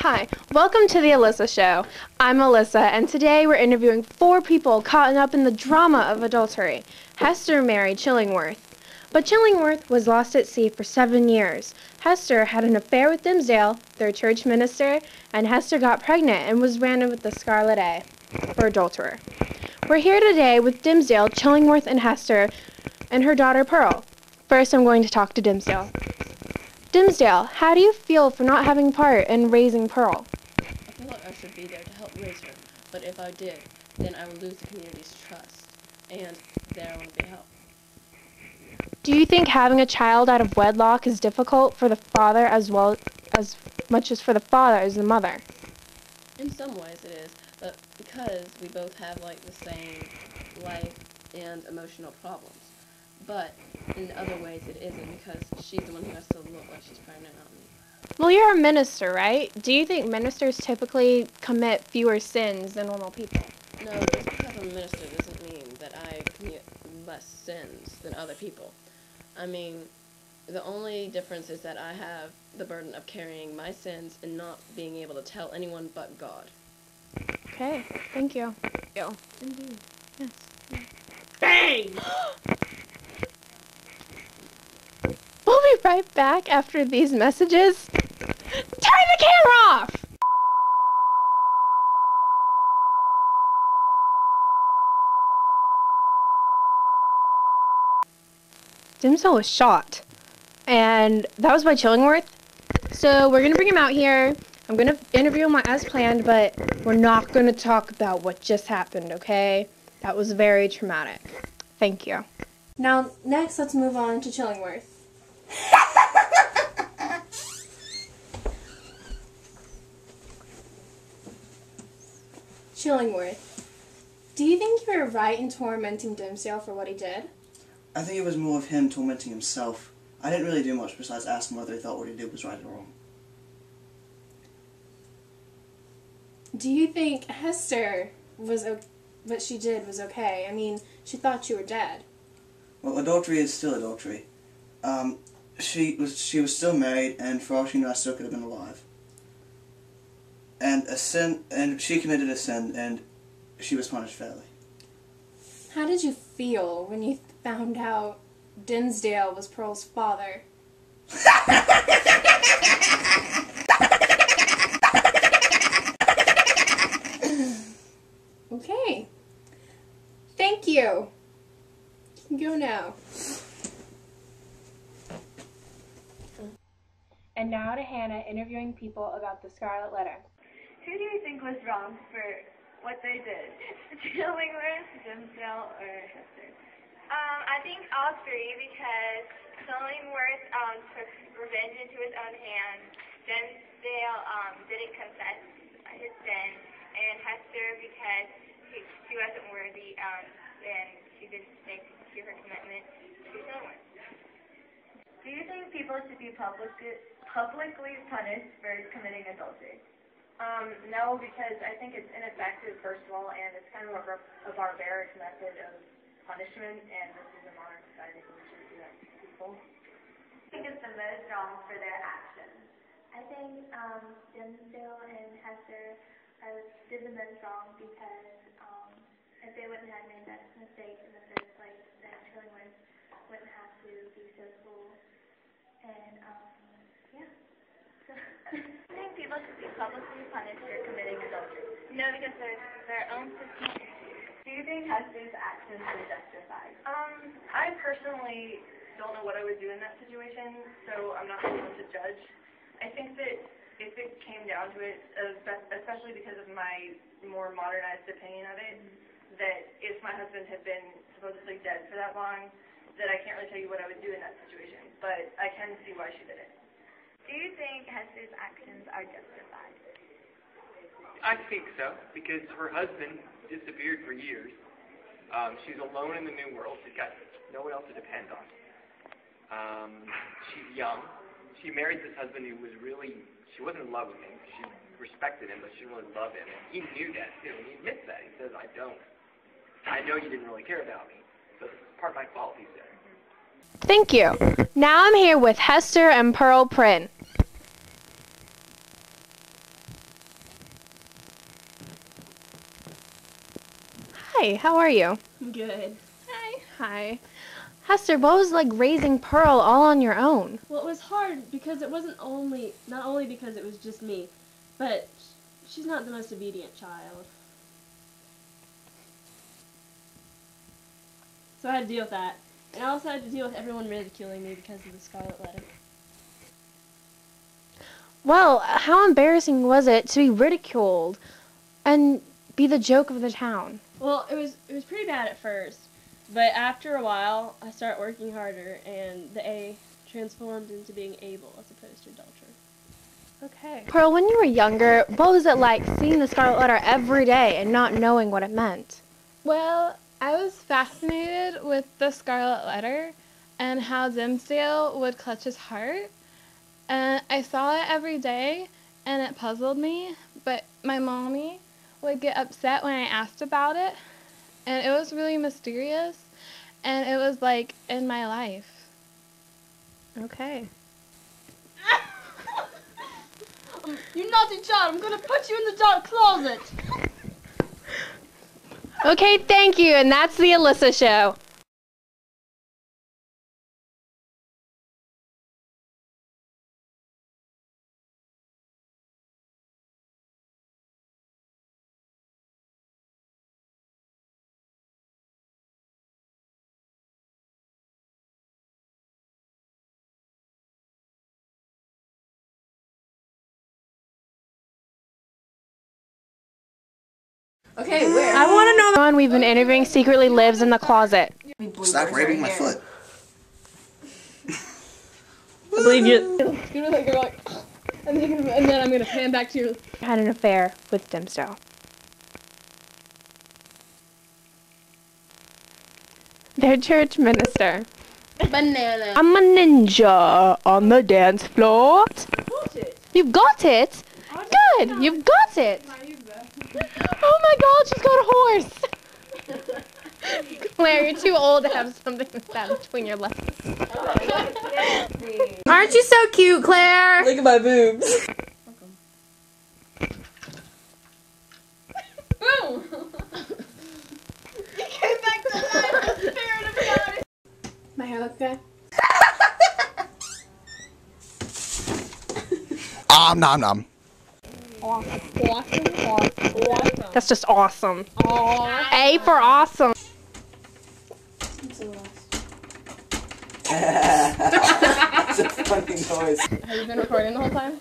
Hi, welcome to the Alyssa Show. I'm Alyssa, and today we're interviewing 4 people caught up in the drama of adultery. Hester married Chillingworth, but Chillingworth was lost at sea for 7 years. Hester had an affair with Dimmesdale, their church minister, and Hester got pregnant and was branded with the Scarlet A for adulterer. We're here today with Dimmesdale, Chillingworth, and Hester, and her daughter Pearl. First, I'm going to talk to Dimmesdale. Dimmesdale, how do you feel for not having part in raising Pearl? I feel like I should be there to help raise her, but if I did, then I would lose the community's trust, and then I wouldn't be helped. Do you think having a child out of wedlock is difficult for the father as much as for the father as the mother? In some ways it is, but because we both have like the same life and emotional problems. But in other ways it isn't, because she's the one who has to look like she's pregnant, not me. Well, you're a minister, right? Do you think ministers typically commit fewer sins than normal people? No, just because I'm a minister doesn't mean that I commit less sins than other people. I mean, the only difference is that I have the burden of carrying my sins and not being able to tell anyone but God. Okay, thank you. Indeed. Yes. Bang! We'll be right back after these messages. Turn the camera off! Dimmesdale was shot, and that was by Chillingworth. So we're going to bring him out here. I'm going to interview him as planned, but we're not going to talk about what just happened, okay? That was very traumatic. Thank you. Now, next, let's move on to Chillingworth. Chillingworth, do you think you were right in tormenting Dimmesdale for what he did? I think it was more of him tormenting himself. I didn't really do much besides ask him whether he thought what he did was right or wrong. Do you think Hester what she did was okay? I mean, she thought you were dead. Well, adultery is still adultery. She was still married, and for all she knew, I still could have been alive. And she committed a sin, and she was punished fairly. How did you feel when you found out Dimmesdale was Pearl's father? Okay. Thank you. You can go now. And now to Hannah interviewing people about the Scarlet Letter. Who do you think was wrong for what they did? Chillingworth, Dimmesdale, or Hester? I think all three, because Chillingworth took revenge into his own hands. Dimmesdale didn't confess his sin, and Hester because she wasn't worthy, and she didn't stick to her commitment to Chillingworth. Do you think people should be publicly punished for committing adultery? No, because I think it's ineffective, first of all, and it's kind of a barbaric method of punishment, and this is a modern society, so we shouldn't do that to people. I think it's the most wrong for their actions. I think Dimmesdale and Hester did the most wrong because if they wouldn't have made that mistake in the first place, then Chillingworth wouldn't have to be so cruel. And yeah. I think people should be publicly punished for committing adultery. No, because there's their own personal issues. Do you think Hester's actions were justified? I personally don't know what I would do in that situation, so I'm not able to judge. I think that if it came down to it, especially because of my more modernized opinion of it, that if my husband had been supposedly dead for that long, that I can't really tell you what I would do in that situation, but I can see why she did it. Do you think Hester's actions are justified? I think so, because her husband disappeared for years. She's alone in the new world. She's got no one else to depend on. She's young. She married this husband who was really, she wasn't in love with him. She respected him, but she didn't really love him. And he knew that, too. And he admits that. He says, I don't. I know you didn't really care about me, but it's part of my fault, he said. Thank you. Now I'm here with Hester and Pearl Prynne. Hi, how are you? Good. Hi. Hi. Hester, what was like raising Pearl all on your own? Well, it was hard because it wasn't not only because it was just me, but she's not the most obedient child. So I had to deal with that. And I also had to deal with everyone ridiculing me because of the Scarlet Letter. Well, how embarrassing was it to be ridiculed and be the joke of the town? Well, it was pretty bad at first, but after a while, I started working harder, and the A transformed into being able as opposed to adultery. Okay. Pearl, when you were younger, what was it like seeing the Scarlet Letter every day and not knowing what it meant? Well, I was fascinated with the Scarlet Letter and how Dimsdale would clutch his heart. And I saw it every day, and it puzzled me, but my mommy would get upset when I asked about it, and it was really mysterious, and it was like in my life. Okay. You naughty child! I'm gonna put you in the dark closet! Okay, thank you, and that's the Alyssa Show. Okay, where? I want to know the one we've been interviewing secretly lives in the closet. Stop raping my foot. I believe you. You're like, and then I'm gonna pan back to you. Had an affair with Dimsdale. Their church minister. Banana. I'm a ninja on the dance floor. You've got it? Good, you've got it. Oh my god, she's got a horse. Claire, you're too old to have something like that between your legs. Aren't you so cute, Claire? Look at my boobs. Boom! You came back to life, the spirit of God. My hair looks good? Nom nom. That's just awesome. A for awesome. That's a funny noise. Have you been recording the whole time?